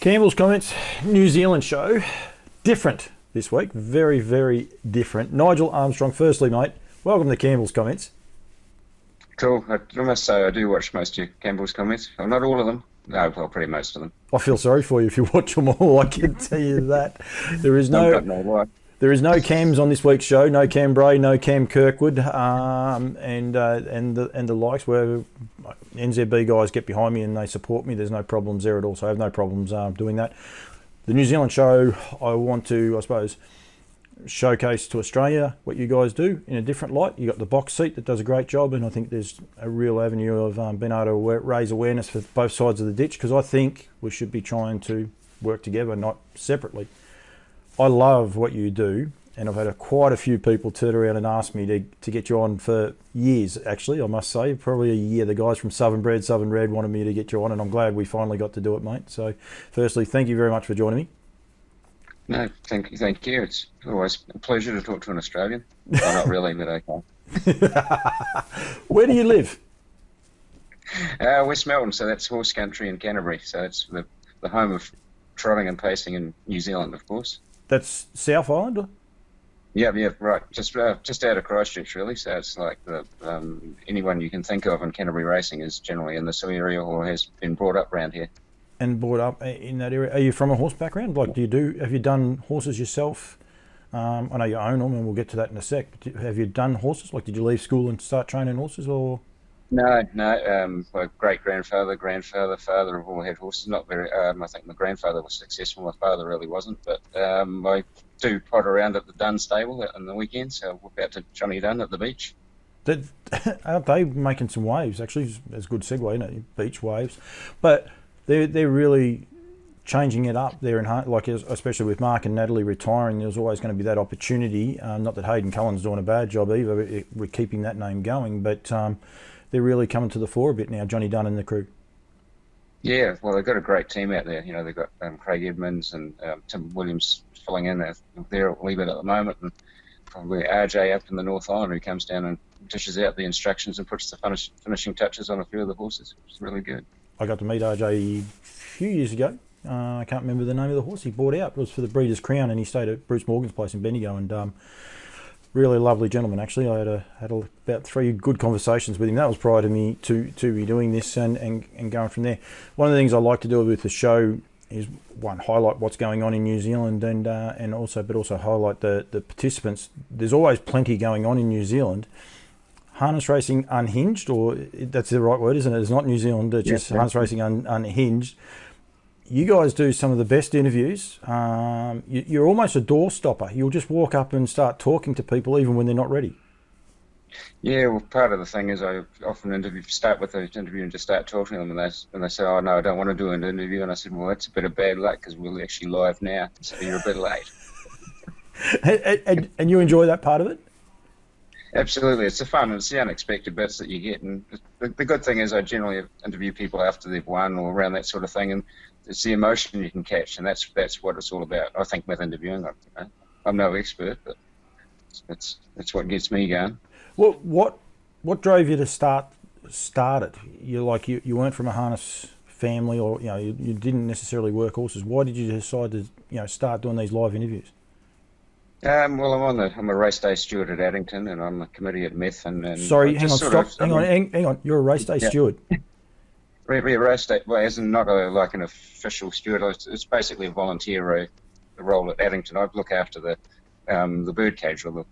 Campbell's comments, New Zealand show. Different this week. Very, very different. Nigel Armstrong, firstly, mate, welcome to Campbell's comments. Cool. I must say I do watch most of your Campbell's comments. Well, not all of them. No, well, pretty most of them. I feel sorry for you if you watch them all. I can tell you that. There is I've no got no life. there is no Cams on this week's show. No Cam Bray, no Cam Kirkwood, and the likes. Where NZB guys get behind me and they support me. There's no problems there at all. So I have no problems doing that. The New Zealand show, I want to, I suppose, showcase to Australia what you guys do in a different light. You got the box seat that does a great job, and I think there's a real avenue of being able to raise awareness for both sides of the ditch, because I think we should be trying to work together, not separately. I love what you do, and I've had quite a few people turn around and ask me to get you on for years, actually, I must say, probably a year. The guys from Standardbred wanted me to get you on, and I'm glad we finally got to do it, mate. So firstly, thank you very much for joining me. No, thank you. It's always a pleasure to talk to an Australian. Well, not really, but okay. Where do you live? West Melbourne, so that's horse country in Canterbury. So it's the home of trotting and pacing in New Zealand, of course. That's South Island? Yeah, right. Just out of Christchurch, really. So it's like anyone you can think of in Canterbury racing is generally in this area or has been brought up around here. And brought up in that area. Are you from a horse background? Like, have you done horses yourself? I know you own them, and we'll get to that in a sec. But have you done horses? Like, did you leave school and start training horses, or? No. My great grandfather, father have all had horses. Not very. I think my grandfather was successful. My father really wasn't. But I do pot around at the Dunn stable on the weekends. So I walk out to Johnny Dunn at the beach. Aren't they making some waves? Actually, it's a good segue, isn't it? Beach waves, but. They're really changing it up there, like especially with Mark and Natalie retiring. There's always going to be that opportunity. Not that Hayden Cullen's doing a bad job either. We're keeping that name going, but they're really coming to the fore a bit now. Johnny Dunn and the crew. Yeah, well, they've got a great team out there. You know, they've got Craig Edmonds and Tim Williams filling in there at Leebert at the moment, and probably RJ up in the North Island who comes down and dishes out the instructions and puts the finishing touches on a few of the horses. It's really good. I got to meet RJ a few years ago. I can't remember the name of the horse he bought out. It was for the Breeders' Crown, and he stayed at Bruce Morgan's place in Bendigo. And really lovely gentleman, actually. I had about 3 good conversations with him. That was prior to me to be doing this and going from there. One of the things I like to do with the show is, one, highlight what's going on in New Zealand, and also highlight the participants. There's always plenty going on in New Zealand. Harness racing unhinged, or that's the right word, isn't it? It's not New Zealand, it's just harness racing unhinged. You guys do some of the best interviews. You're almost a door stopper. You'll just walk up and start talking to people even when they're not ready. Yeah, well, part of the thing is I often start with the interview and just start talking to them, and they say, "Oh no, I don't want to do an interview." And I said, "Well, that's a bit of bad luck because we're actually live now, so you're a bit late." and you enjoy that part of it? Absolutely, it's the fun and it's the unexpected bits that you get. And the good thing is I generally interview people after they've won or around that sort of thing, and it's the emotion you can catch, and that's what it's all about. I think with interviewing, I'm no expert, but that's what gets me going. Well, what drove you to start it? You weren't from a harness family, or you didn't necessarily work horses. Why did you decide to start doing these live interviews? Well, I'm a race day steward at Addington, and I'm a committee at Meth. Sorry, hang on. You're a race day steward. Really, a race day, well, as in not like an official steward. It's basically a volunteer role at Addington. I look after the bird cage or the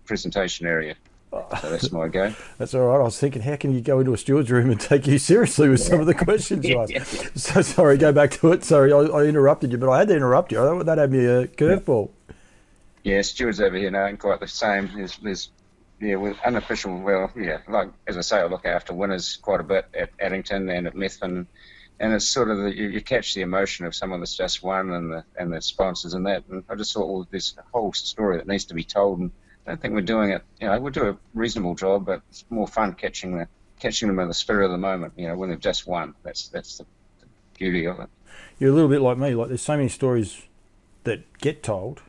presentation area. So that's my go. That's all right. I was thinking, how can you go into a steward's room and take you seriously with some of the questions you ask? So sorry, go back to it. Sorry, I interrupted you, but I had to interrupt you. That had me a curveball. Yeah, stewards over here now ain't quite the same. There's with unofficial, like as I say, I look after winners quite a bit at Addington and at Methven, and it's sort of you catch the emotion of someone that's just won and the sponsors and that. And I just thought, well, there's a whole story that needs to be told, and I don't think we're doing it. We'll do a reasonable job, but it's more fun catching them in the spirit of the moment. When they've just won. That's the beauty of it. You're a little bit like me. Like, there's so many stories that get told,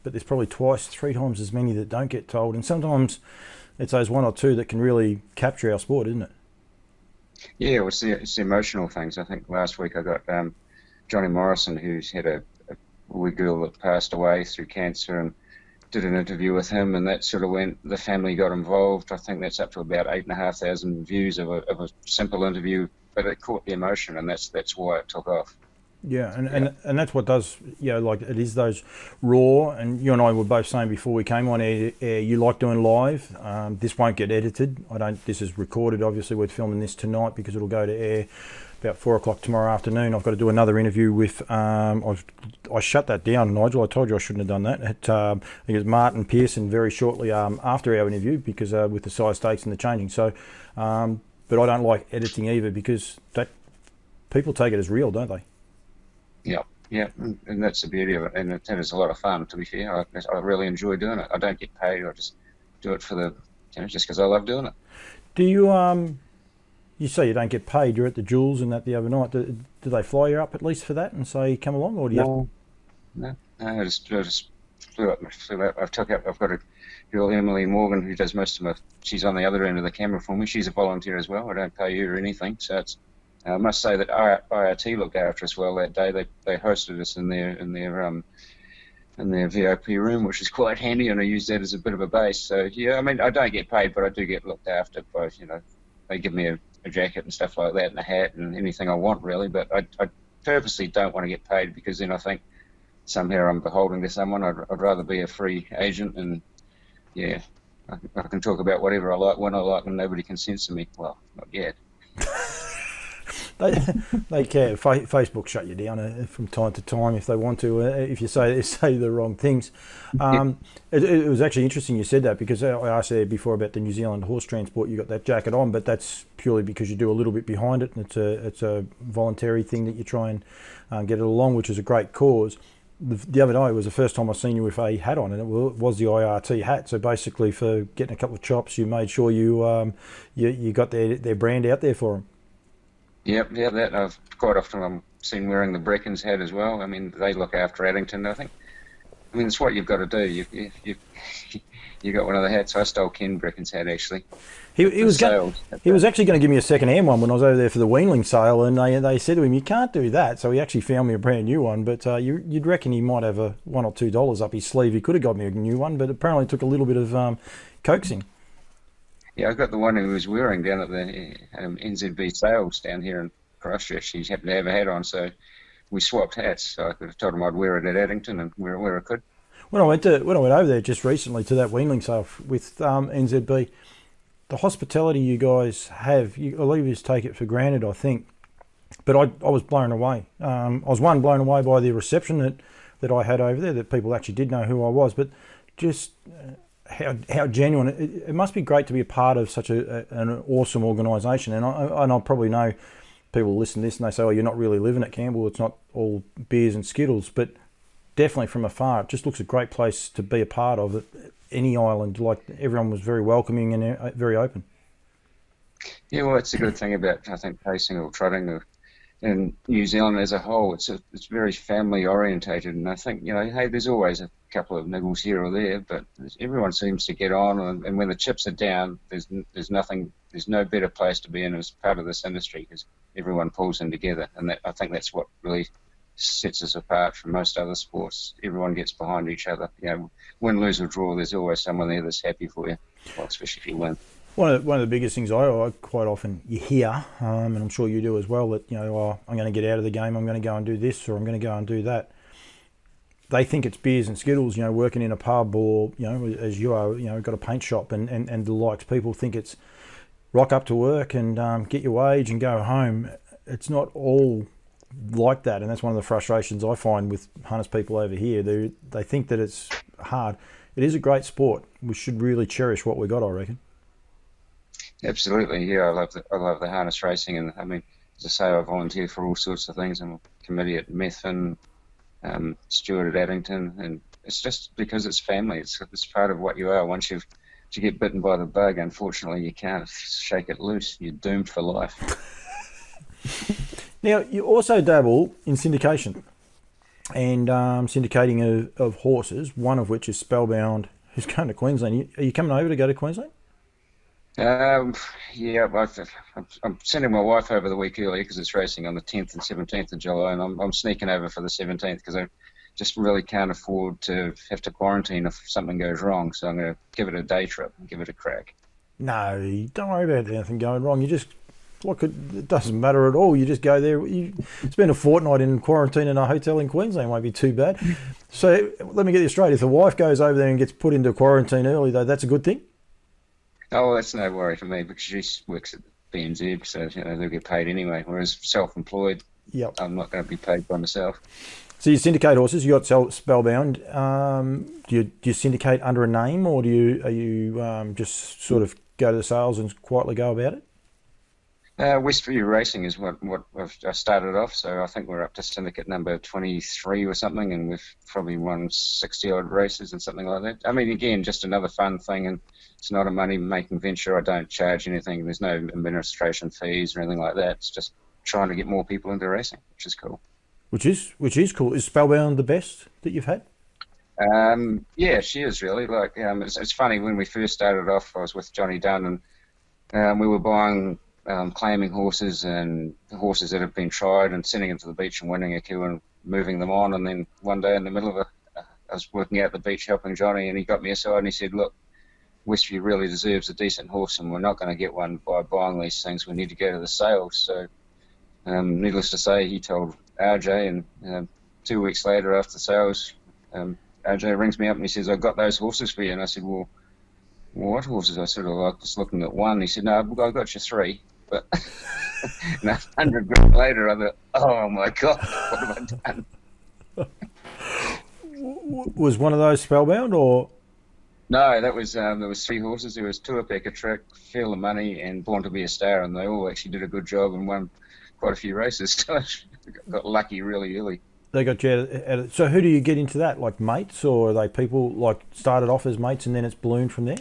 but there's probably 3 times as many that don't get told. And sometimes it's those 1 or 2 that can really capture our sport, isn't it? Yeah, it's the emotional things. I think last week I got Johnny Morrison, who's had a wee girl that passed away through cancer, and did an interview with him, and that sort of went. The family got involved. I think that's up to about 8,500 views of a simple interview, but it caught the emotion, and that's why it took off. Yeah, and that's what does, like it is those raw, and you and I were both saying before we came on air, you like doing live. This won't get edited. This is recorded, obviously we're filming this tonight because it'll go to air about 4 o'clock tomorrow afternoon. I've got to do another interview with, I shut that down, Nigel. I told you I shouldn't have done that. I think it's Martin Pierson very shortly after our interview because with the size stakes and the changing. So, but I don't like editing either because people take it as real, don't they? Yeah, and that's the beauty of it, and it is a lot of fun. To be fair, I really enjoy doing it. I don't get paid. I just do it for just because I love doing it. Do you you say you don't get paid? You're at the Jewels and that the other night. Do they fly you up at least for that and say come along, or do you? No. I just flew up. I've got a girl, Emily Morgan, who does most of my. She's on the other end of the camera for me. She's a volunteer as well. I don't pay her or anything, so it's. I must say that IRT looked after us well that day. They hosted us in their VIP room, which is quite handy, and I use that as a bit of a base. So yeah, I mean, I don't get paid, but I do get looked after by, they give me a jacket and stuff like that, and a hat and anything I want really. But I purposely don't want to get paid because then I think somehow I'm beholden to someone. I'd rather be a free agent, and yeah, I can talk about whatever I like when I like, and nobody can censor me. Well, not yet. They can. Facebook shut you down from time to time if they want to. If you say the wrong things. It was actually interesting you said that because I asked there before about the New Zealand horse transport. You got that jacket on, but that's purely because you do a little bit behind it, and it's a voluntary thing that you try and get it along, which is a great cause. The other day was the first time I seen you with a hat on, and it was the IRT hat. So basically, for getting a couple of chops, you made sure you got their brand out there for them. Yeah, that I've quite often I'm seen wearing the Brecken's hat as well. I mean, they look after Addington, I think. I mean, it's what you've got to do. You got one of the hats. I stole Ken Brecken's hat actually. He was actually going to give me a second-hand one when I was over there for the weanling sale, and they said to him, "You can't do that." So he actually found me a brand new one. But you'd reckon he might have $1 or $2 up his sleeve. He could have got me a new one, but apparently it took a little bit of coaxing. Yeah, I got the one he was wearing down at the NZB sales down here in Christchurch. He happened to have a hat on, so we swapped hats. So I could have told him I'd wear it at Addington and where I could. When I went over there just recently to that weanling sale with NZB, the hospitality you guys have, I believe you just take it for granted, I think. But I was blown away. I was blown away by the reception that I had over there, that people actually did know who I was, but just how genuine. It must be great to be a part of such an awesome organisation. And I probably know people listen to this and they say, "Oh, you're not really living at Campbell. It's not all beers and skittles." But definitely from afar, it just looks a great place to be a part of. Any island, like everyone was very welcoming and very open. Yeah, well, it's a good thing about, I think, pacing or trotting in New Zealand as a whole. It's very family orientated, and I think, hey, there's always a couple of niggles here or there, but everyone seems to get on, and when the chips are down, there's no better place to be in as part of this industry because everyone pulls in together, and I think that's what really sets us apart from most other sports. Everyone gets behind each other. Win, lose or draw, there's always someone there that's happy for you, well, especially if you win. One of the biggest things I quite often you hear, and I'm sure you do as well, that I'm going to get out of the game, I'm going to go and do this, or I'm going to go and do that. They think it's beers and skittles, working in a pub, or as you are, got a paint shop and the likes. People think it's rock up to work and get your wage and go home. It's not all like that, and that's one of the frustrations I find with harness people over here. They think that it's hard. It is a great sport. We should really cherish what we got, I reckon. Absolutely, yeah. I love the harness racing, and I mean, as I say, I volunteer for all sorts of things. I'm a committee at Methven, steward at Addington, and it's just because it's family. It's part of what you are. Once you get bitten by the bug, unfortunately, you can't shake it loose. You're doomed for life. Now, you also dabble in syndication and syndicating of horses, one of which is Spellbound, who's going to Queensland. Are you coming over to go to Queensland? Um, yeah, I'm sending my wife over the week early because it's racing on the 10th and 17th of July, and I'm sneaking over for the 17th because I just really can't afford to have to quarantine if something goes wrong. So I'm going to give it a day trip and give it a crack. No, don't worry about anything going wrong. You just it doesn't matter at all. You just go there. You spend a fortnight in quarantine in a hotel in Queensland. Won't be too bad. So let me get this straight. If the wife goes over there and gets put into quarantine early, though, that's a good thing. Oh, well, that's no worry for me because she works at BNZ, so they'll get paid anyway. Whereas self-employed, Yep. I'm not going to be paid by myself. So you syndicate horses. You got Spellbound. Do you syndicate under a name, or are you just sort of go to the sales and quietly go about it? Westview Racing is what I started off, so I think we're up to syndicate number 23 or something, and we've probably won 60 odd races and something like that. I mean, again, just another fun thing, and it's not a money-making venture. I don't charge anything. There's no administration fees or anything like that. It's just trying to get more people into racing, which is cool. Which is cool. Is Spellbound the best that you've had? Yeah, she is really. Like, it's funny, when we first started off, I was with Johnny Dunn, and we were buying claiming horses and horses that have been tried and sending them to the beach and winning a queue and moving them on. And then one day in the middle of I was working out the beach helping Johnny, and he got me aside and he said, "Look, Westview really deserves a decent horse, and we're not going to get one by buying these things. We need to go to the sales." So, needless to say, he told RJ, and 2 weeks later after the sales, RJ rings me up and he says, "I've got those horses for you." And I said, "Well, what horses?" I sort of like was looking at one. He said, "No, I've got you three." But 100 grand later, I thought, "Oh my God, what have I done?" Was one of those Spellbound, or? No, that was there was three horses. There was Tuapeka Trick, Feel the Money, and Born to Be a Star, and they all actually did a good job and won quite a few races. So I got lucky really early. They got you so who do you get into that? Like mates, or are they people like started off as mates and then it's ballooned from there?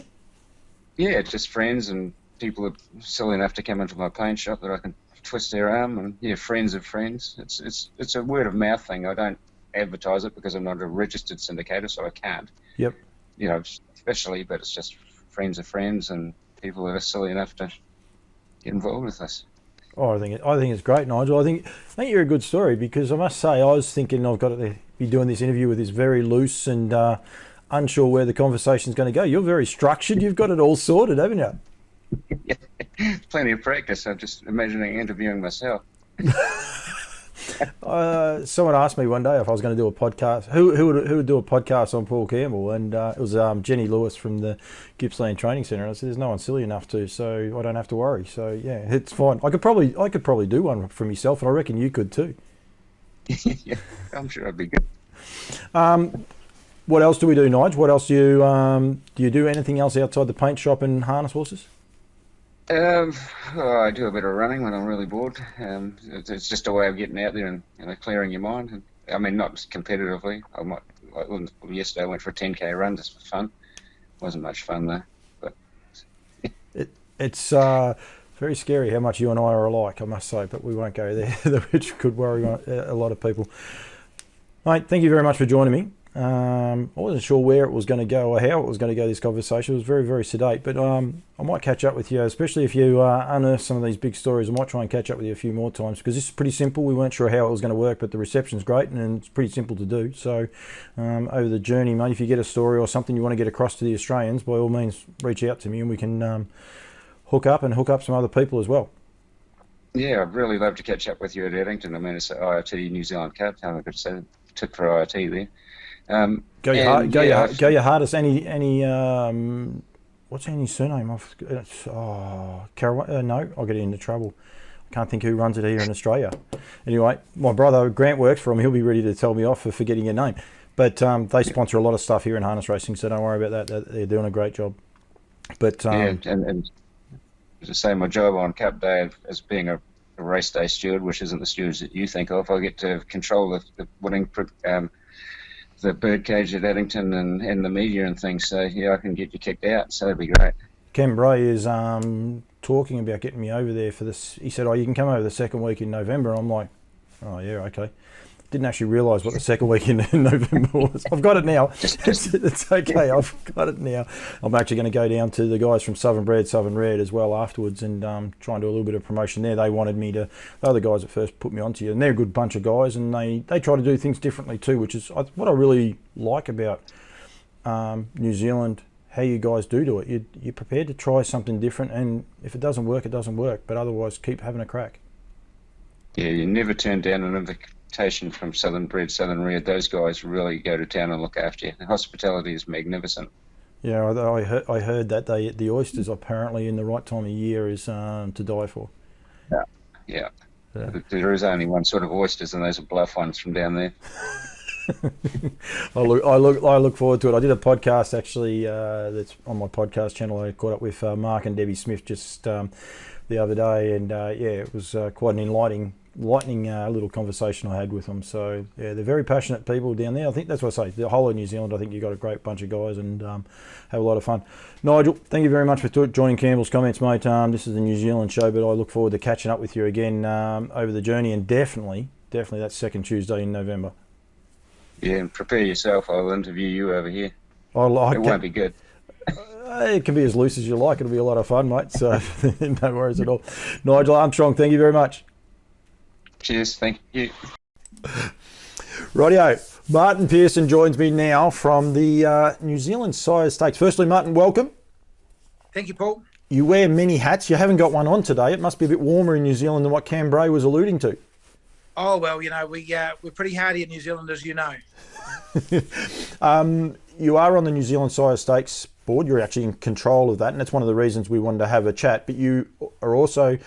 Yeah, just friends and people are silly enough to come into my paint shop that I can twist their arm, and yeah, friends of friends. It's a word of mouth thing. I don't advertise it because I'm not a registered syndicator, so I can't. Yep. Especially, but it's just friends of friends and people that are silly enough to get involved with us. Oh, I think it's great, Nigel. I think you're a good story, because I must say I was thinking I've got to be doing this interview with this very loose and unsure where the conversation's going to go. You're very structured. You've got it all sorted, haven't you? Plenty of practice. I'm just imagining interviewing myself. Someone asked me one day if I was going to do a podcast. Who would do a podcast on Paul Campbell? And it was Jenny Lewis from the Gippsland Training Centre. And I said, "There's no one silly enough to, so I don't have to worry." So yeah, it's fine. I could probably do one for myself, and I reckon you could too. Yeah, I'm sure I'd be good. What else do we do, Nige? What else do you do anything else outside the paint shop and harness horses? I do a bit of running when I'm really bored. It's just a way of getting out there and clearing your mind. And, I mean, not competitively. Yesterday I went for a 10k run just for fun. Wasn't much fun though. But it's very scary how much you and I are alike, I must say. But we won't go there, which could worry a lot of people. Mate, thank you very much for joining me. I wasn't sure where it was going to go or how it was going to go, this conversation. It was very, very sedate, but I might catch up with you, especially if you unearth some of these big stories. I might try and catch up with you a few more times, because this is pretty simple. We weren't sure how it was going to work, but the reception's great and it's pretty simple to do. So over the journey, mate, if you get a story or something you want to get across to the Australians, by all means reach out to me and we can hook up some other people as well. Yeah, I'd really love to catch up with you at Addington. I mean, it's IoT New Zealand Cup. I could say tip for IoT there. Go your hardest. Any what's Annie's surname? Caraway? No, I'll get into trouble. I can't think who runs it here in Australia. Anyway, my brother Grant works for him. He'll be ready to tell me off for forgetting your name. But they sponsor a lot of stuff here in harness racing, so don't worry about that. They're doing a great job. But and as I say, my job on Cup Day as being a race day steward, which isn't the stewards that you think of, I get to control the winning. The birdcage at Addington and the media and things, so yeah, I can get you kicked out, so that'd be great. Ken Bray is talking about getting me over there for this. He said, "Oh, you can come over the second week in November." I'm like, "Oh yeah, okay." didn't actually realise what the second week in November was. I've got it now. It's okay. I've got it now. I'm actually going to go down to the guys from Standardbred, Southern Red as well afterwards, and try and do a little bit of promotion there. They wanted me to. They're the guys that first put me onto you, and they're a good bunch of guys, and they try to do things differently too, which is what I really like about New Zealand. How you guys do it. You're prepared to try something different, and if it doesn't work, it doesn't work. But otherwise, keep having a crack. Yeah, you never turn down an invitation from Standardbred, Southern Red. Those guys really go to town and look after you. The hospitality is magnificent. Yeah, I heard that the oysters apparently in the right time of year is to die for. Yeah. There is only one sort of oysters, and those are bluff ones from down there. I look forward to it. I did a podcast actually that's on my podcast channel. I caught up with Mark and Debbie Smith just the other day, and it was quite an enlightening little conversation I had with them. So yeah, they're very passionate people down there. I think that's what I say. The whole of New Zealand, I think you've got a great bunch of guys and have a lot of fun. Nigel, thank you very much for joining Campbell's Comments, mate. This is the New Zealand show, but I look forward to catching up with you again over the journey, and definitely that second Tuesday in November. Yeah, and prepare yourself. I'll interview you over here. It won't be good. It can be as loose as you like. It'll be a lot of fun, mate. So no worries at all. Nigel Armstrong, thank you very much. Cheers, thank you. Rightio. Martin Pierson joins me now from the New Zealand Sire Stakes. Firstly, Martin, welcome. Thank you, Paul. You wear many hats. You haven't got one on today. It must be a bit warmer in New Zealand than what Campbell was alluding to. Oh, well, we're pretty hardy in New Zealand, as you know. You are on the New Zealand Sire Stakes board. You're actually in control of that, and that's one of the reasons we wanted to have a chat. But you are also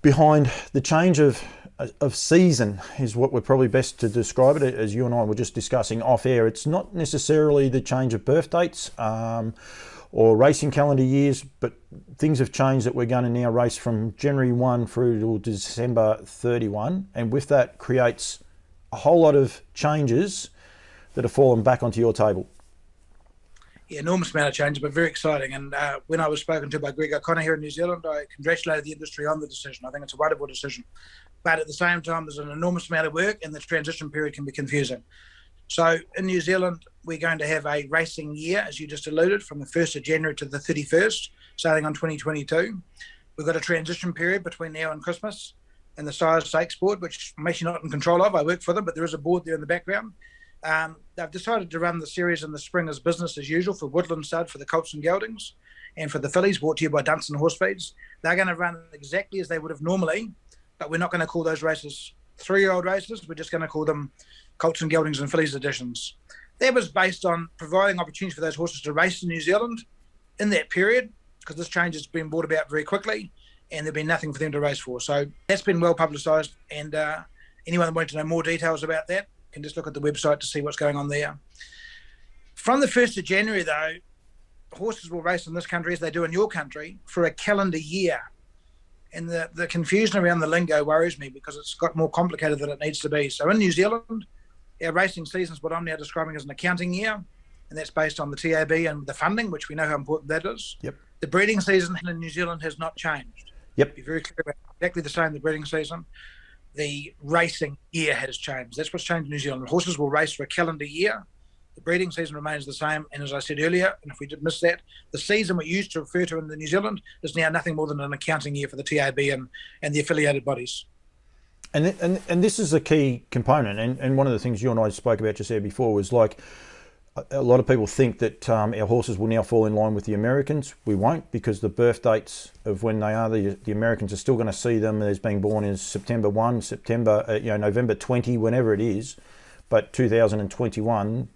behind the change of season, is what we're probably best to describe it, as you and I were just discussing off air. It's not necessarily the change of birth dates or racing calendar years, but things have changed that we're going to now race from January 1 through to December 31, and with that creates a whole lot of changes that have fallen back onto your table. Yeah, enormous amount of change, but very exciting. And when I was spoken to by Greg O'Connor here in New Zealand, I congratulated the industry on the decision. I think it's a wonderful decision. But at the same time, there's an enormous amount of work, and the transition period can be confusing. So in New Zealand, we're going to have a racing year, as you just alluded, from the 1st of January to the 31st, starting on 2022. We've got a transition period between now and Christmas, and the Sire Stakes board, which I'm actually not in control of. I work for them, but there is a board there in the background. They've decided to run the series in the spring as business as usual for Woodlands stud, for the Colts and Geldings, and for the fillies, brought to you by Dunstan Horse Feeds. They're going to run exactly as they would have normally, but we're not going to call those races 3-year-old races. We're just going to call them Colts and Geldings and fillies editions. That was based on providing opportunities for those horses to race in New Zealand in that period, because this change has been brought about very quickly, and there'd been nothing for them to race for. So that's been well publicised, and anyone that wanted to know more details about that can just look at the website to see what's going on there. From the 1st of January, though, horses will race in this country, as they do in your country, for a calendar year. And the confusion around the lingo worries me, because it's got more complicated than it needs to be. So in New Zealand, our racing season is what I'm now describing as an accounting year, and that's based on the TAB and the funding, which we know how important that is. Yep. The breeding season in New Zealand has not changed. Yep. Be very clear about it. Exactly the same, the breeding season. The racing year has changed. That's what's changed in New Zealand. Horses will race for a calendar year. The breeding season remains the same. And as I said earlier, and if we did miss that, the season we used to refer to in the New Zealand is now nothing more than an accounting year for the TAB and the affiliated bodies. And this is a key component. And one of the things you and I spoke about just there before was, like, a lot of people think that our horses will now fall in line with the Americans. We won't, because the birth dates of when they are, the Americans are still going to see them as being born in September 1, November 20, whenever it is. But 2021,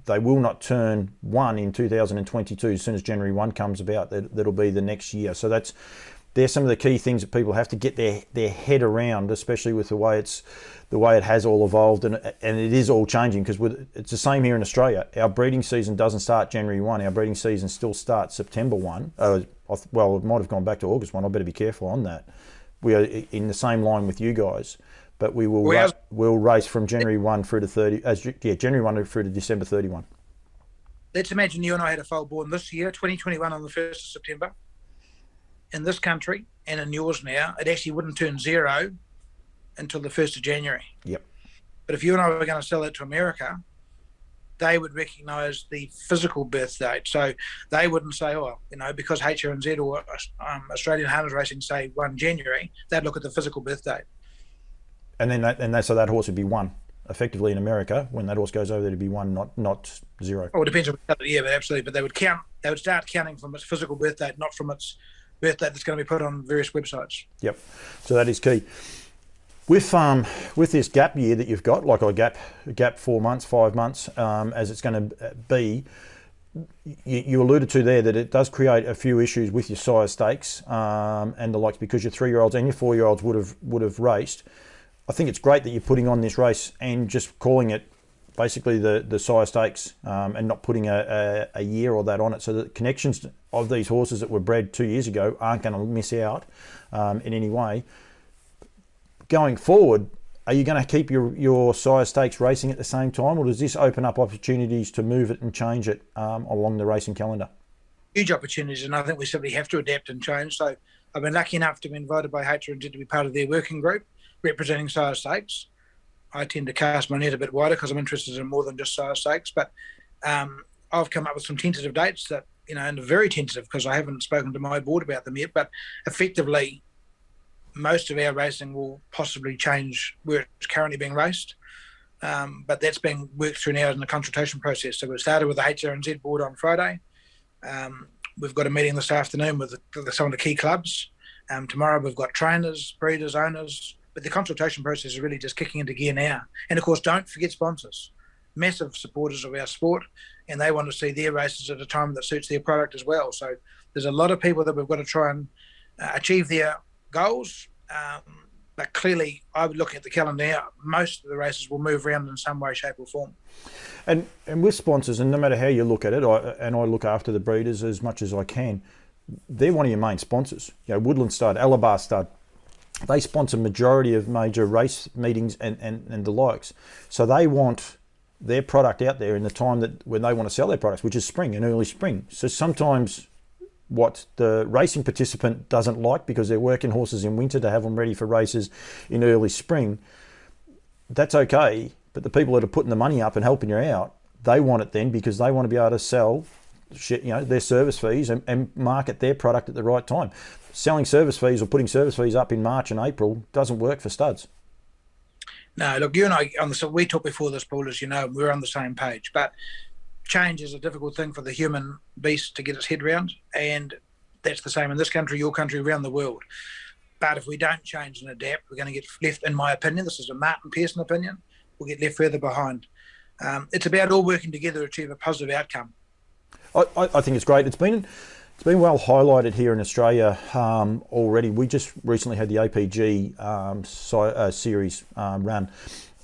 they will not turn 1 in 2022. As soon as January 1 comes about, that'll be the next year. So there's some of the key things that people have to get their head around, especially with the way it has all evolved, and it is all changing, because it's the same here in Australia. Our breeding season doesn't start January 1. Our breeding season still starts September 1. Well, it might have gone back to August 1. I better be careful on that. We are in the same line with you guys, but we'll race from January 1 through to January 1 through to December 31. Let's imagine you and I had a foal born this year, 2021, on the 1st of September. In this country and in yours now, it actually wouldn't turn 0 until the 1st of January. Yep. But if you and I were going to sell it to America, they would recognise the physical birth date. So they wouldn't say, oh, because HRNZ or Australian Harness Racing say 1 January, they'd look at the physical birth date. And then so that horse would be 1. Effectively in America, when that horse goes over there, to be 1, not 0. Oh, it depends on the year, but absolutely. But they would start counting from its physical birth date, not from its birth date that's going to be put on various websites. Yep. So that is key. With this gap year that you've got, like a gap 4 months, 5 months, as it's going to be, you alluded to there that it does create a few issues with your sire stakes and the likes, because your 3-year-olds and your 4-year-olds would have raced. I think it's great that you're putting on this race and just calling it basically the sire stakes and not putting a year or that on it, so that connections of these horses that were bred 2 years ago aren't going to miss out in any way. Going forward, are you going to keep your sire stakes racing at the same time, or does this open up opportunities to move it and change it along the racing calendar? Huge opportunities, and I think we simply have to adapt and change. So I've been lucky enough to be invited by HRNZ to be part of their working group representing sire stakes. I tend to cast my net a bit wider because I'm interested in more than just sire stakes, but I've come up with some tentative dates that, and very tentative because I haven't spoken to my board about them yet, but effectively most of our racing will possibly change where it's currently being raced, but that's being worked through now in the consultation process. So we started with the HRNZ board on Friday. We've got a meeting this afternoon with some of the key clubs. Tomorrow we've got trainers, breeders, owners, but the consultation process is really just kicking into gear now. And of course, don't forget sponsors, massive supporters of our sport, and they want to see their races at a time that suits their product as well. So there's a lot of people that we've got to try and achieve their goals. But clearly, I would look at the calendar now, most of the races will move around in some way, shape or form. And with sponsors, and no matter how you look at it, I look after the breeders as much as I can, they're one of your main sponsors. Woodlands Stud, Alabar Stud, they sponsor majority of major race meetings and the likes. So they want their product out there in the time that when they want to sell their products, which is spring and early spring. So sometimes what the racing participant doesn't like, because they're working horses in winter to have them ready for races in early spring, that's okay. But the people that are putting the money up and helping you out, they want it then, because they want to be able to sell their service fees and market their product at the right time. Selling service fees or putting service fees up in March and April doesn't work for studs. No, look, you and I, we talked before this, Paul, as you know, we're on the same page, but change is a difficult thing for the human beast to get its head around, and that's the same in this country, your country, around the world. But if we don't change and adapt, we're going to get left, in my opinion, this is a Martin Pierson opinion, we'll get left further behind. It's about all working together to achieve a positive outcome. I think it's great. It's been well highlighted here in Australia already. We just recently had the APG series run,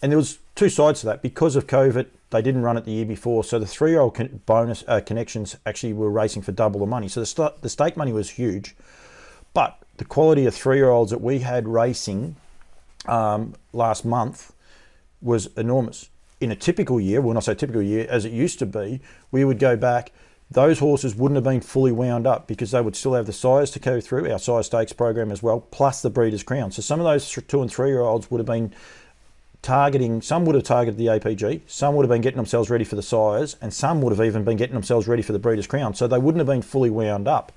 and there was two sides to that. Because of COVID, they didn't run it the year before, so the 3-year-old bonus connections actually were racing for double the money. So the stake money was huge, but the quality of 3-year-olds that we had racing last month was enormous. In a typical year, when I say typical year, as it used to be, we would go back, those horses wouldn't have been fully wound up because they would still have the sires to go through, our sire stakes program as well, plus the Breeders' Crown. So some of those 2 and 3-year-olds would have been targeting, some would have targeted the APG, some would have been getting themselves ready for the sires, and some would have even been getting themselves ready for the Breeders' Crown. So they wouldn't have been fully wound up.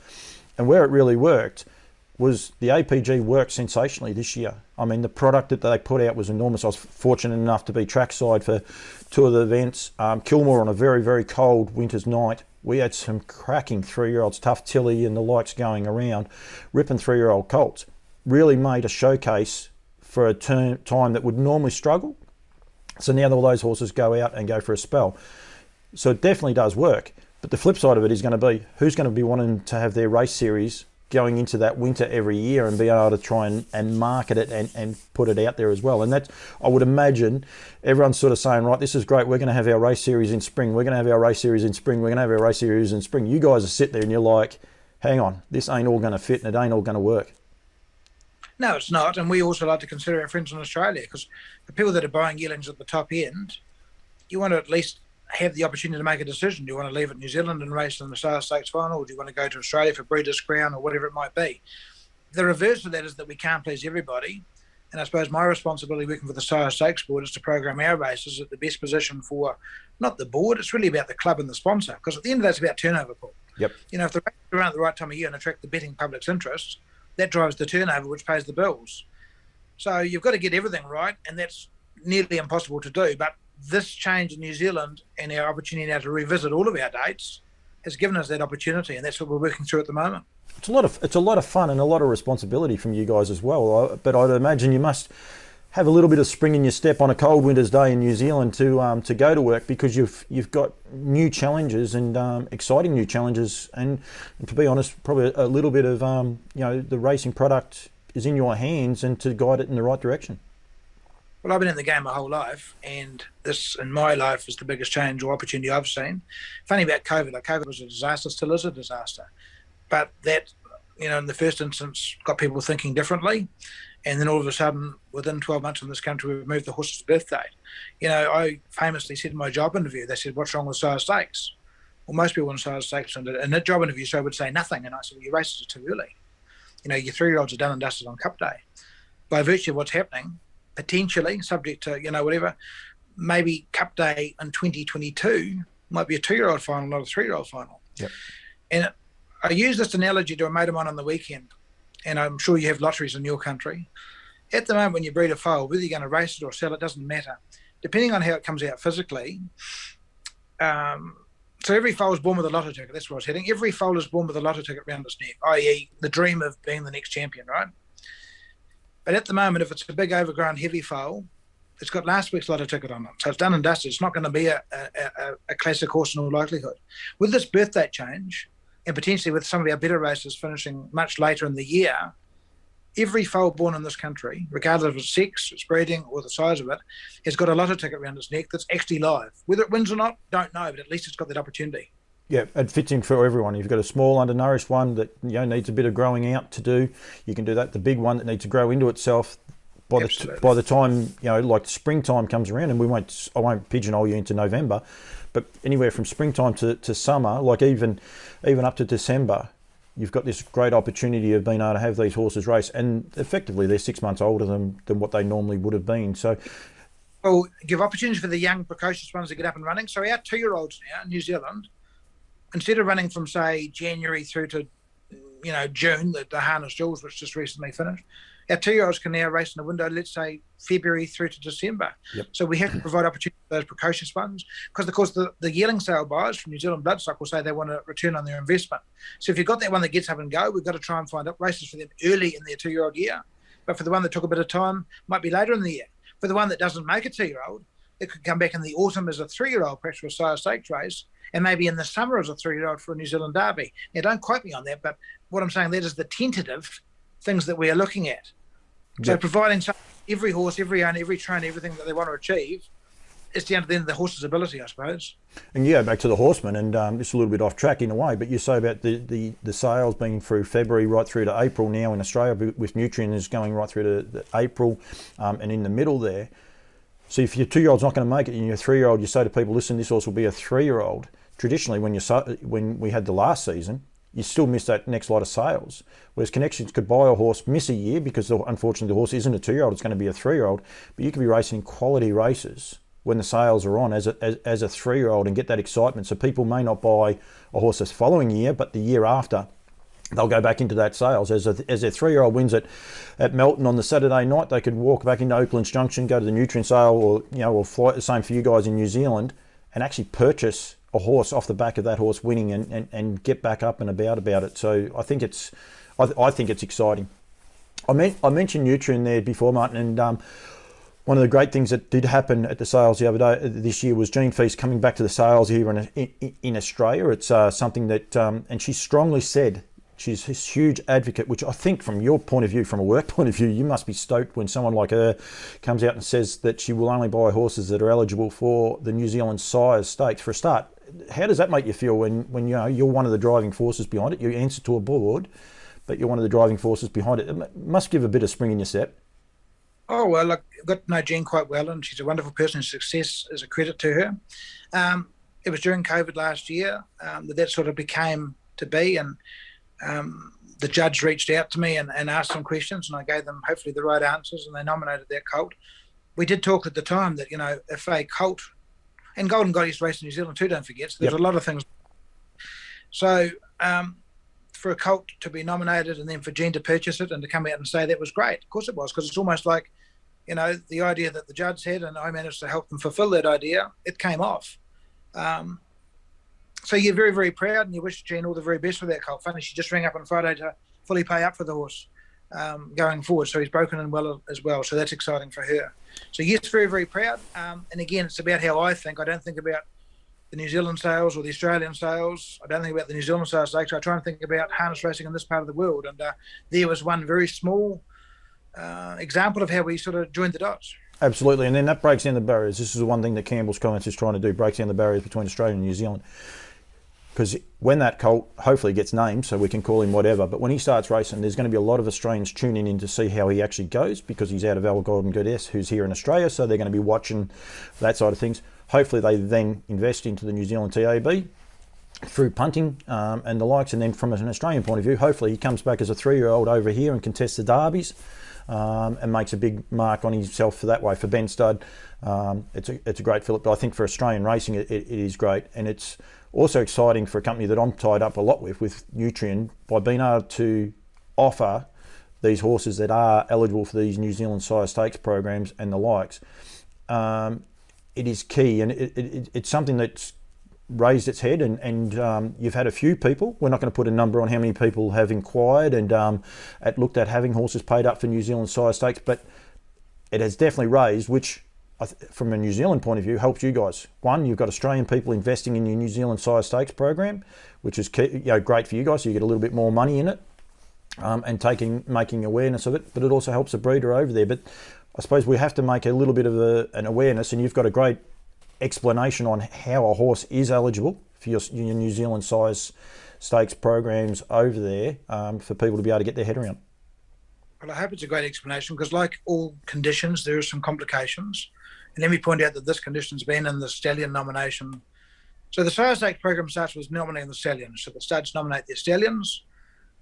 And where it really worked was the APG worked sensationally this year. I mean, the product that they put out was enormous. I was fortunate enough to be trackside for 2 of the events. Kilmore on a very, very cold winter's night. We had some cracking 3-year-olds, Tough Tilly and the likes going around, ripping 3-year-old colts. Really made a showcase for a time that would normally struggle. So now all those horses go out and go for a spell. So it definitely does work. But the flip side of it is going to be, who's going to be wanting to have their race series going into that winter every year and be able to try and market it and put it out there as well. And that's, I would imagine, everyone's sort of saying, right, this is great, we're going to have our race series in spring, we're going to have our race series in spring, we're going to have our race series in spring. You guys are sitting there and you're like, hang on, this ain't all going to fit and it ain't all going to work. No, it's not. And we also like to consider our friends in Australia, because the people that are buying yearlings at the top end, you want to at least have the opportunity to make a decision. Do you want to leave at New Zealand and race in the Sire Stakes final, or do you want to go to Australia for Breeders' Crown or whatever it might be? The reverse of that is that we can't please everybody, And I suppose my responsibility working for the Sire Stakes Board is to program our races at the best position for not the board, it's really about the club and the sponsor. Because at the end of the day, it's about turnover, Paul. Yep. You know, if the races are around at the right time of year and attract the betting public's interest, that drives the turnover, which pays the bills. So you've got to get everything right, and that's nearly impossible to do. But this change in New Zealand and our opportunity now to revisit all of our dates has given us that opportunity, and that's what we're working through at the moment. It's a lot of fun and a lot of responsibility from you guys as well. But I'd imagine you must have a little bit of spring in your step on a cold winter's day in New Zealand to go to work, because you've got new challenges and exciting new challenges, and to be honest, probably a little bit of the racing product is in your hands and to guide it in the right direction. Well, I've been in the game my whole life, and this in my life is the biggest change or opportunity I've seen. Funny about COVID, like COVID was a disaster, still is a disaster. But that, in the first instance, got people thinking differently. And then all of a sudden, within 12 months in this country, we've moved the horse's birth date. I famously said in my job interview, they said, "What's wrong with Sire Stakes?" Well, most people in Sire Stakes in a job interview so would say nothing. And I said, well, your races are too early. Your 3-year-olds are done and dusted on Cup Day. By virtue of what's happening, potentially, subject to, whatever, maybe Cup Day in 2022 might be a 2-year-old final, not a 3-year-old final. Yep. And I use this analogy to a mate of mine on the weekend, and I'm sure you have lotteries in your country. At the moment, when you breed a foal, whether you're going to race it or sell it doesn't matter. Depending on how it comes out physically, so every foal is born with a lotto ticket. That's where I was heading. Every foal is born with a lotto ticket around its neck, i.e. the dream of being the next champion, right? But at the moment, if it's a big, overgrown, heavy foal, it's got last week's lotto ticket on it. So it's done and dusted. It's not going to be a classic horse in all likelihood. With this birth date change, and potentially with some of our better races finishing much later in the year, every foal born in this country, regardless of its sex, its breeding, or the size of it, has got a lotto ticket around its neck that's actually live. Whether it wins or not, don't know, but at least it's got that opportunity. Yeah, it fits in for everyone. You've got a small, undernourished one that needs a bit of growing out to do. You can do that. The big one that needs to grow into itself. By the time like springtime comes around, and I won't pigeonhole you into November, but anywhere from springtime to summer, like even up to December, you've got this great opportunity of being able to have these horses race, and effectively they're 6 months older than what they normally would have been. So, well, give opportunities for the young, precocious ones to get up and running. So our 2-year-olds now in New Zealand, instead of running from say January through to June, the Harness Jewels, which just recently finished, our 2-year-olds can now race in a window, let's say February through to December. Yep. So we have to provide opportunity for those precocious ones, because of course the yearling sale buyers from New Zealand Bloodstock will say they want a return on their investment. So if you've got that one that gets up and go, we've got to try and find races for them early in their 2-year-old year. But for the one that took a bit of time, might be later in the year. For the one that doesn't make a 2-year-old, it could come back in the autumn as a 3-year-old, perhaps for a Sire Stakes race, and maybe in the summer as a 3-year-old for a New Zealand Derby. Now, don't quote me on that, but what I'm saying, that is the tentative things that we are looking at. So providing every horse, every owner, every trainer, everything that they want to achieve, it's down to the horse's ability, I suppose. And you go back to the horsemen, and this is a little bit off track in a way, but you say about the sales being through February right through to April now in Australia, with Nutrien is going right through to April, and in the middle there. So if your 2-year-old's not going to make it, and your 3-year-old, you say to people, listen, this horse will be a 3-year-old. Traditionally, when we had the last season, you still miss that next lot of sales. Whereas Connections could buy a horse, miss a year, because unfortunately the horse isn't a 2-year-old, it's going to be a 3-year-old, but you could be racing in quality races when the sales are on as a 3-year-old and get that excitement. So people may not buy a horse this following year, but the year after, they'll go back into that sales. As their 3-year-old wins at Melton on the Saturday night, they could walk back into Oaklands Junction, go to the Nutrien sale, or fly the same for you guys in New Zealand, and actually purchase a horse off the back of that horse winning and get back up and about it. So I think it's exciting. I mentioned Nutrien there before, Martin, and one of the great things that did happen at the sales the other day this year was Jean Feast coming back to the sales here in Australia. It's something that, and she strongly said, she's a huge advocate, which I think from your point of view, from a work point of view, you must be stoked when someone like her comes out and says that she will only buy horses that are eligible for the New Zealand Sires Stakes. For a start, how does that make you feel when you're one of the driving forces behind it? You answer to a board, but you're one of the driving forces behind it. It must give a bit of spring in your step. Oh, well, look, I've got to know Jean quite well, and she's a wonderful person. Success is a credit to her. It was during COVID last year that sort of became to be, and the judge reached out to me and asked some questions, and I gave them hopefully the right answers, and they nominated that colt. We did talk at the time that, if a colt, and Golden God used to race in New Zealand too, don't forget, so there's a lot of things. So for a colt to be nominated and then for Gene to purchase it and to come out and say that was great, of course it was, because it's almost like, the idea that the judge had, and I managed to help them fulfill that idea, it came off. So you're very, very proud, and you wish Gene all the very best for that colt. Funny, she just rang up on Friday to fully pay up for the horse going forward. So he's broken in well as well. So that's exciting for her. So yes, very, very proud. And again, it's about how I think. I don't think about the New Zealand sales or the Australian sales. I don't think about the New Zealand sales. I try and think about harness racing in this part of the world. And there was one very small example of how we sort of joined the dots. Absolutely, and then that breaks down the barriers. This is the one thing that Campbell's Comments is trying to do, breaks down the barriers between Australia and New Zealand. Because when that colt hopefully gets named, so we can call him whatever, but when he starts racing, there's going to be a lot of Australians tuning in to see how he actually goes, because he's out of our Golden Goddess, who's here in Australia, so they're going to be watching that side of things. Hopefully they then invest into the New Zealand TAB through punting and the likes, and then from an Australian point of view, hopefully he comes back as a 3-year-old over here and contests the derbies and makes a big mark on himself for that way. For Ben Stud, it's a great fillip, but I think for Australian racing it is great, and it's also exciting for a company that I'm tied up a lot with Nutrien, by being able to offer these horses that are eligible for these New Zealand sire stakes programs and the likes. It is key, and it's something that's raised its head, and you've had a few people, we're not going to put a number on how many people have inquired and looked at having horses paid up for New Zealand sire stakes, but it has definitely raised, which from a New Zealand point of view helps you guys. One, you've got Australian people investing in your New Zealand sire stakes program, which is key, great for you guys, so you get a little bit more money in it, and making awareness of it, but it also helps a breeder over there. But I suppose we have to make a little bit of an awareness, and you've got a great explanation on how a horse is eligible for your New Zealand size stakes programs over there, for people to be able to get their head around. Well, I hope it's a great explanation, because like all conditions, there are some complications. And let me point out that this condition's been in the stallion nomination. So the sire stakes program starts with nominating the stallions. So the studs nominate their stallions,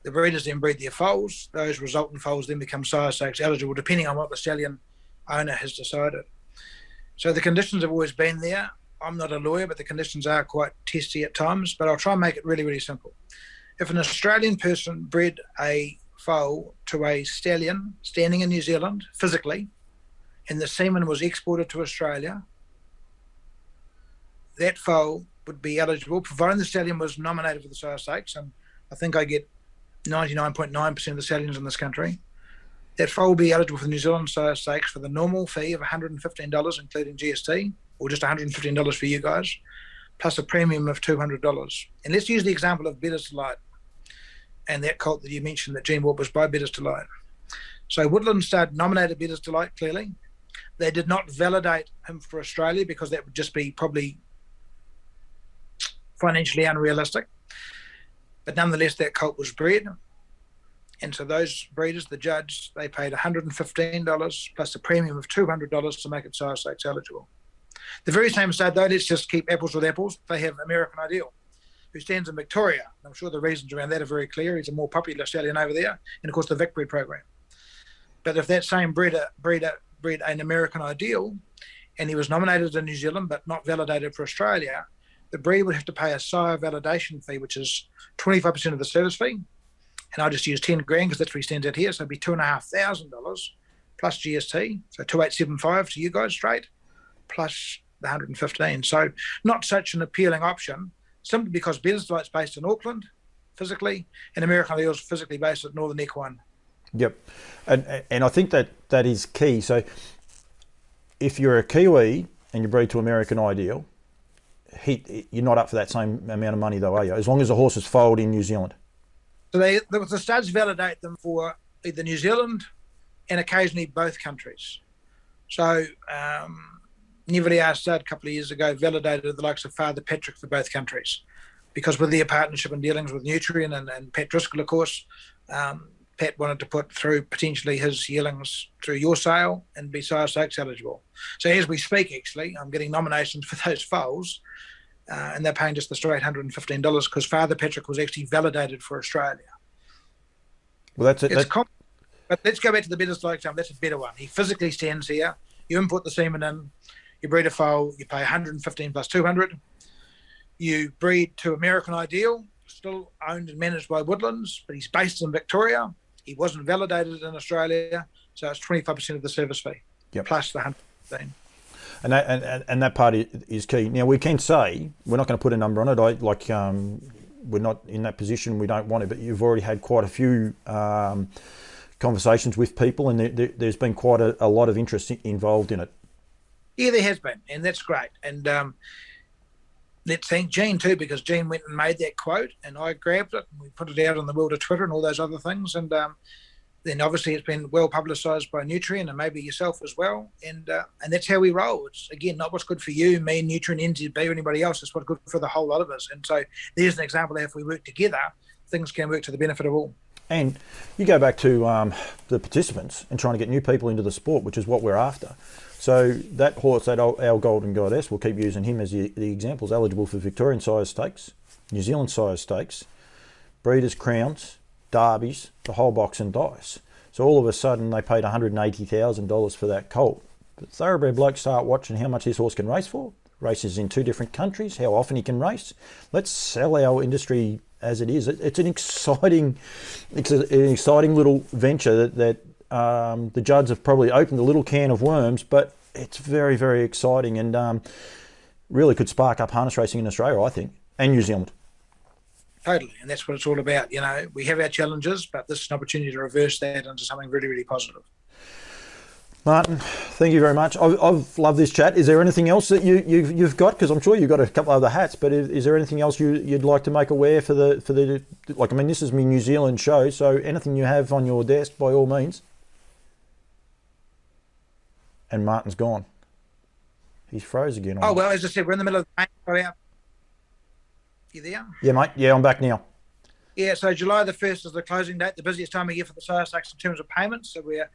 the breeders then breed their foals. Those resultant foals then become sire stakes eligible, depending on what the stallion owner has decided. So the conditions have always been there. I'm not a lawyer, but the conditions are quite testy at times, but I'll try and make it really, really simple. If an Australian person bred a foal to a stallion standing in New Zealand physically, and the semen was exported to Australia, that foal would be eligible, providing the stallion was nominated for the sire stakes, and I think I get 99.9% of the stallions in this country. That foal will be eligible for the New Zealand sire stakes for the normal fee of $115, including GST, or just $115 for you guys, plus a premium of $200. And let's use the example of Bettor's Delight and that colt that you mentioned that Gene Warp was by Bettor's Delight. So Woodlands nominated Bettor's Delight clearly. They did not validate him for Australia, because that would just be probably financially unrealistic. But nonetheless, that colt was bred. And so those breeders, the judge, they paid $115 plus a premium of $200 to make it sire stakes eligible. The very same stud, though, let's just keep apples with apples, they have American Ideal, who stands in Victoria. I'm sure the reasons around that are very clear. He's a more popular stallion over there, and of course the Vic Breed program. But if that same breeder bred an American Ideal, and he was nominated in New Zealand but not validated for Australia, the breeder would have to pay a sire validation fee, which is 25% of the service fee. And I'll just use 10 grand because that's where he stands out here. So it'd be $2,500 plus GST. So 2,875 to you guys straight, plus the 115. So not such an appealing option, simply because Bettor's Delight's based in Auckland physically, and American Ideal's physically based at Northern Equine. Yep, and I think that is key. So if you're a Kiwi and you breed to American Ideal, you're not up for that same amount of money though, are you? As long as the horse is foaled in New Zealand. So the studs validate them for either New Zealand and occasionally both countries. So Neverly Stud a couple of years ago validated the likes of Father Patrick for both countries, because with their partnership and dealings with Nutrien and Pat Driscoll, of course, Pat wanted to put through potentially his yearlings through your sale and be sire stakes eligible. So as we speak, actually, I'm getting nominations for those foals, and they're paying just the straight $115 because Father Patrick was actually validated for Australia. Well, that's it. But let's go back to the better stock example. That's a better one. He physically stands here. You input the semen in. You breed a foal. You pay 115 plus 200. You breed to American Ideal, still owned and managed by Woodlands, but he's based in Victoria. He wasn't validated in Australia, so it's 25% of the service fee, plus the 115. And that part is key. Now, we can say, we're not going to put a number on it. We're not in that position. We don't want to, but you've already had quite a few conversations with people, and there's been quite a lot of interest involved in it. Yeah, there has been, and that's great. And let's thank Jean too, because Jean went and made that quote, and I grabbed it, and we put it out on the world of Twitter and all those other things. And then obviously it's been well publicised by Nutrien and maybe yourself as well. And that's how we roll. It's, again, not what's good for you, me, Nutrien, NZB, or anybody else. It's what's good for the whole lot of us. And so there's an example of if we work together, things can work to the benefit of all. And you go back to the participants and trying to get new people into the sport, which is what we're after. So that horse, our Golden Goddess, we'll keep using him as the example, is eligible for Victorian Sires Stakes, New Zealand Sires Stakes, Breeders' Crowns, Derbies, the whole box and dice. So all of a sudden they paid $180,000 for that colt. But thoroughbred blokes start watching how much this horse can race for. Races in 2 different countries, how often he can race. Let's sell our industry as it is. It's an exciting little venture that the Judds have probably opened a little can of worms, but it's very, very exciting and really could spark up harness racing in Australia, I think, and New Zealand. Totally, and that's what it's all about. You know, we have our challenges, but this is an opportunity to reverse that into something really, really positive. Martin, thank you very much. I've loved this chat. Is there anything else that you've got? Because I'm sure you've got a couple of other hats, but is there anything else you'd like to make aware for the like? I mean, this is my New Zealand show, so anything you have on your desk, by all means. And Martin's gone. He's froze again. Oh well, as I said, we're in the middle of the main. You there? Yeah, mate. Yeah, I'm back now. Yeah, so July the 1st is the closing date, the busiest time of year for the sires stakes in terms of payments. So we're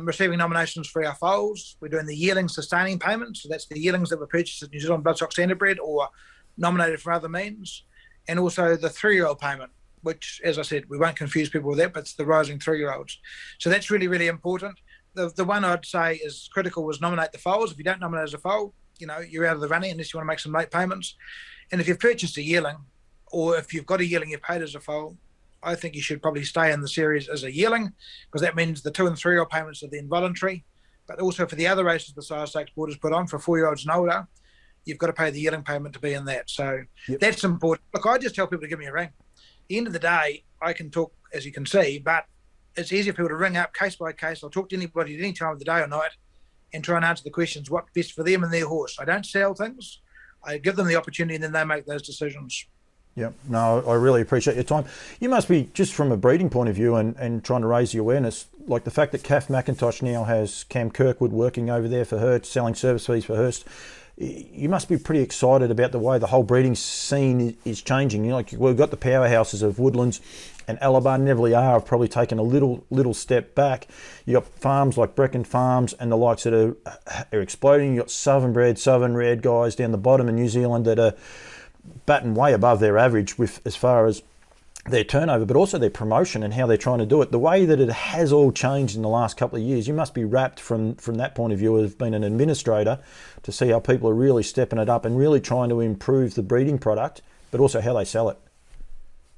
receiving nominations for our foals. We're doing the yearling sustaining payments. So that's the yearlings that were purchased at New Zealand Bloodstock Standardbred or nominated for other means. And also the 3-year-old payment, which, as I said, we won't confuse people with that, but it's the rising 3-year-olds. So that's really, really important. The one I'd say is critical was nominate the foals. If you don't nominate as a foal, you know, you're out of the running unless you want to make some late payments. And if you've purchased a yearling, or if you've got a yearling you've paid as a foal, I think you should probably stay in the series as a yearling, because that means the 2- and 3-year-old payments are then voluntary. But also for the other races the Sires Stakes Board has put on for 4-year-olds and older, you've got to pay the yearling payment to be in that. So That's important. Look, I just tell people to give me a ring. At the end of the day, I can talk, as you can see, but it's easier for people to ring up case by case. I'll talk to anybody at any time of the day or night and try and answer the questions, what's best for them and their horse. I don't sell things. I give them the opportunity and then they make those decisions. Yeah, no, I really appreciate your time. You must be, just from a breeding point of view and trying to raise the awareness, like the fact that Kath McIntosh now has Cam Kirkwood working over there for her, selling service fees for Hurst. You must be pretty excited about the way the whole breeding scene is changing. You know, like we've got the powerhouses of Woodlands and Alabar and Neville have probably taken a little step back. You got farms like Brecon Farms and the likes that are exploding. You got Southern Red guys down the bottom in New Zealand that are batting way above their average with as far as their turnover, but also their promotion and how they're trying to do it. The way that it has all changed in the last couple of years, you must be rapt from that point of view of being an administrator to see how people are really stepping it up and really trying to improve the breeding product, but also how they sell it.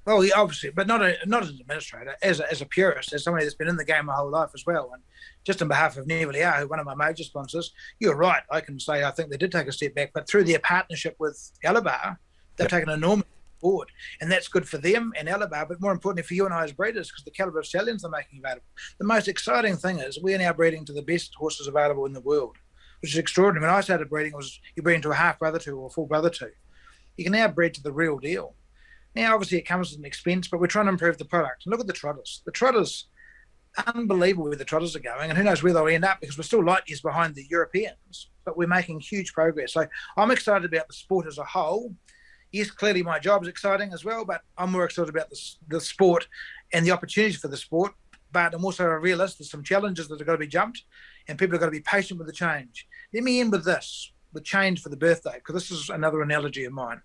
Well, yeah, obviously, but not as an administrator, as a purist, as somebody that's been in the game my whole life as well. And just on behalf of Neville, who one of my major sponsors, you're right. I can say I think they did take a step back, but through their partnership with Alabar, they've taken an enormous forward, and that's good for them and Alabar, but more importantly for you and I as breeders, because the calibre of stallions they're making available. The most exciting thing is we're now breeding to the best horses available in the world, which is extraordinary. When I started breeding, you're breeding to a half brother to or a full brother to. You can now breed to the real deal. Now, obviously, it comes at an expense, but we're trying to improve the product. And look at the trotters. The trotters, unbelievable where the trotters are going, and who knows where they'll end up, because we're still light years behind the Europeans, but we're making huge progress. So I'm excited about the sport as a whole. Yes, clearly my job is exciting as well, but I'm more excited about the sport and the opportunities for the sport. But I'm also a realist. There's some challenges that have got to be jumped, and people have got to be patient with the change. Let me end with this, with change for the birthday, because this is another analogy of mine.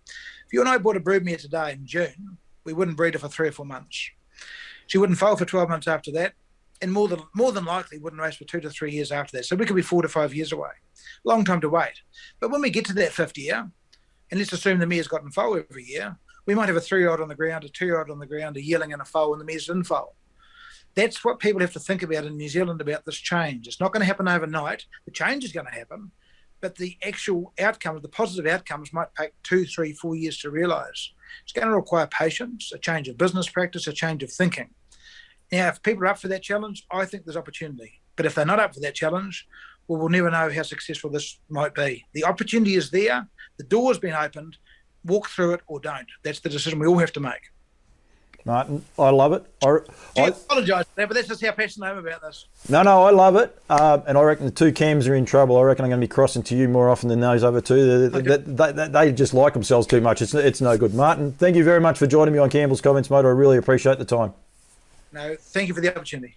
If you and I bought a broodmare today in June, we wouldn't breed her for 3 or 4 months. She wouldn't foal for 12 months after that, and more than likely wouldn't race for 2 to 3 years after that. So we could be 4 to 5 years away. Long time to wait. But when we get to that 5th year, and let's assume the mare's gotten foal every year, we might have a 3-year-old on the ground, a 2-year-old on the ground, a yearling and a foal, and the mare's didn't foal. That's what people have to think about in New Zealand about this change. It's not going to happen overnight. The change is going to happen, but the actual outcomes, the positive outcomes, might take 2, 3, 4 years to realise. It's going to require patience, a change of business practice, a change of thinking. Now, if people are up for that challenge, I think there's opportunity. But if they're not up for that challenge, well, we'll never know how successful this might be. The opportunity is there. The door's been opened. Walk through it or don't. That's the decision we all have to make. Martin, I love it. I apologise for that, but that's just how passionate I am about this. No, I love it. And I reckon the two Cams are in trouble. I reckon I'm going to be crossing to you more often than those other two. They just like themselves too much. It's no good. Martin, thank you very much for joining me on Campbell's Comments, mate. I really appreciate the time. No, thank you for the opportunity.